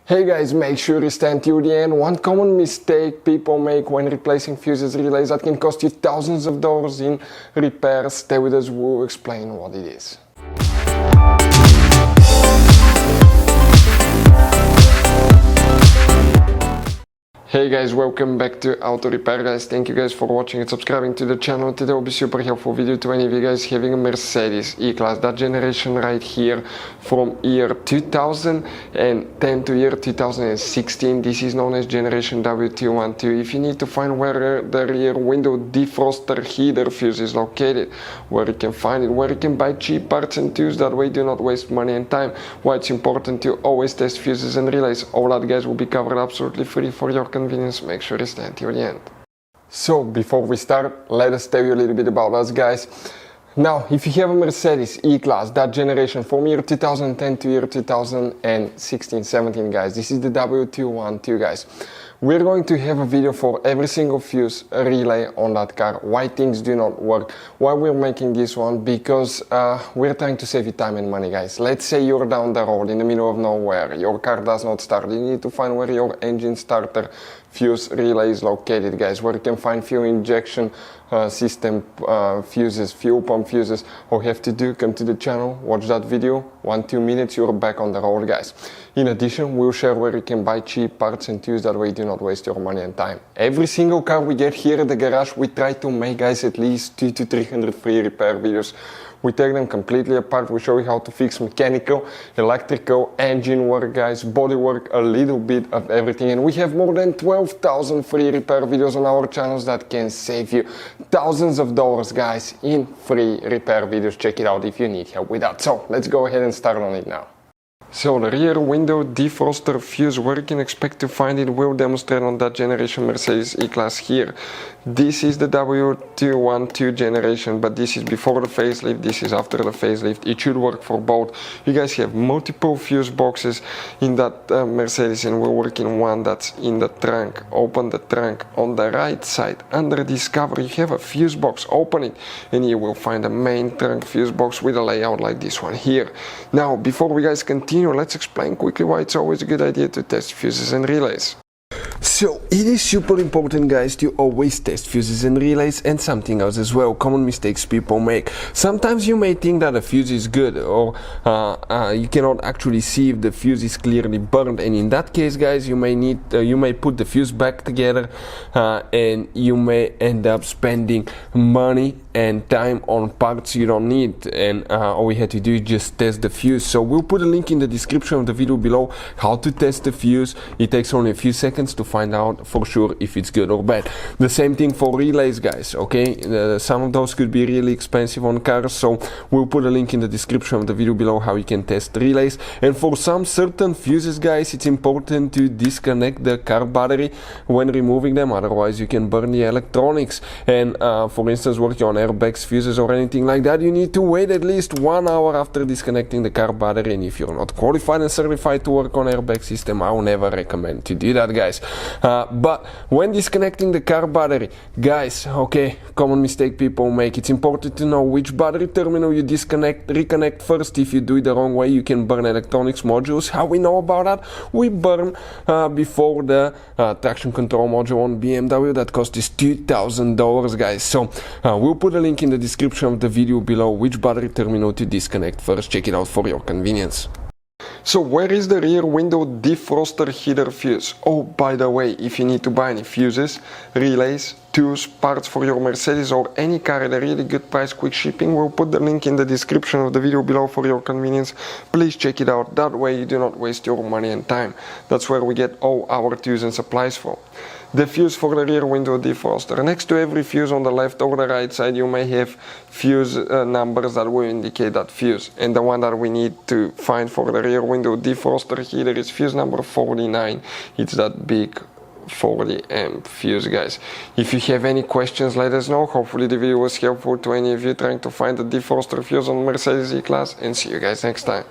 Hey guys, make sure you stand till the end. One common mistake people make when replacing fuses relays that can cost you thousands of dollars in repairs. Stay with us, we'll explain what it is. Hey guys, welcome back to Auto Repair guys. Thank you guys for watching and subscribing to the channel. Today will be super helpful video to any of you guys having a Mercedes E-Class, that generation right here from year 2010 to year 2016. This is known as generation W212. If you need to find where the rear window defroster heater fuse is located, where you can find it, where you can buy cheap parts and tools, that way do not waste money and time, why it's important to always test fuses and relays, all that guys will be covered absolutely free for your convenience. Make sure you stay until the end. So before we start, let us tell you a little bit about us guys. Now, if you have a Mercedes E-Class, that generation from year 2010 to year 2016-17 guys, this is the W212 guys. We're going to have a video for every single fuse relay on that car, why things do not work, why we're making this one, because we're trying to save you time and money guys. Let's say you're down the road in the middle of nowhere, your car does not start, you need to find where your engine starter fuse relay is located guys, where you can find fuel injection system fuses, fuel pump fuses. All you have to do, come to the channel, watch that video, 1-2 minutes, you're back on the road guys. In addition, we'll share where you can buy cheap parts and tools, that way you do not waste your money and time. Every single car we get here at the garage, we try to make guys at least 200 to 300 free repair videos. We take them completely apart, we show you how to fix mechanical, electrical, engine work guys, body work, a little bit of everything. And we have more than 12,000 free repair videos on our channels that can save you thousands of dollars guys in free repair videos. Check it out if you need help with that. So let's go ahead and start on it now. So the rear window defroster fuse, where you can expect to find it, will demonstrate on that generation Mercedes E-Class here. This is the W212 generation, but this is before the facelift, this is after the facelift. It should work for both. You guys have multiple fuse boxes in that Mercedes, and we're working one that's in the trunk. Open the trunk. On the right side, under this cover, you have a fuse box. Open it, and you will find a main trunk fuse box with a layout like this one here. Now, before we guys continue, let's explain quickly why it's always a good idea to test fuses and relays. So it is super important guys to always test fuses and relays, and something else as well, common mistakes people make. Sometimes you may think that a fuse is good, or you cannot actually see if the fuse is clearly burned, and in that case guys you may put the fuse back together and you may end up spending money and time on parts you don't need, and all we had to do is just test the fuse. So we'll put a link in the description of the video below how to test the fuse. It takes only a few seconds to find out for sure if it's good or bad. The same thing for relays guys, okay? Some of those could be really expensive on cars, so we'll put a link in the description of the video below how you can test relays. And for some certain fuses guys, it's important to disconnect the car battery when removing them, otherwise you can burn the electronics. And for instance, working on airbags, fuses or anything like that, you need to wait at least 1 hour after disconnecting the car battery. And if you're not qualified and certified to work on airbag system, I will never recommend to do that guys. But when disconnecting the car battery guys, okay, common mistake people make, it's important to know which battery terminal you reconnect first. If you do it the wrong way, you can burn electronics modules. How we know about that? We burn before the traction control module on BMW that cost us $2,000 guys. So we'll put a link in the description of the video below which battery terminal to disconnect first. Check it out for your convenience. So where is the rear window defroster heater fuse? Oh, by the way, if you need to buy any fuses, relays, tools, parts for your Mercedes or any car at a really good price, quick shipping, we'll put the link in the description of the video below for your convenience. Please check it out, that way you do not waste your money and time. That's where we get all our tools and supplies from. The fuse for the rear window defroster. Next to every fuse on the left or the right side, you may have fuse numbers that will indicate that fuse. And the one that we need to find for the rear window defroster heater is fuse number 49. It's that big 40 amp fuse guys. If you have any questions, let us know. Hopefully the video was helpful to any of you trying to find the defroster fuse on Mercedes E-Class, and see you guys next time.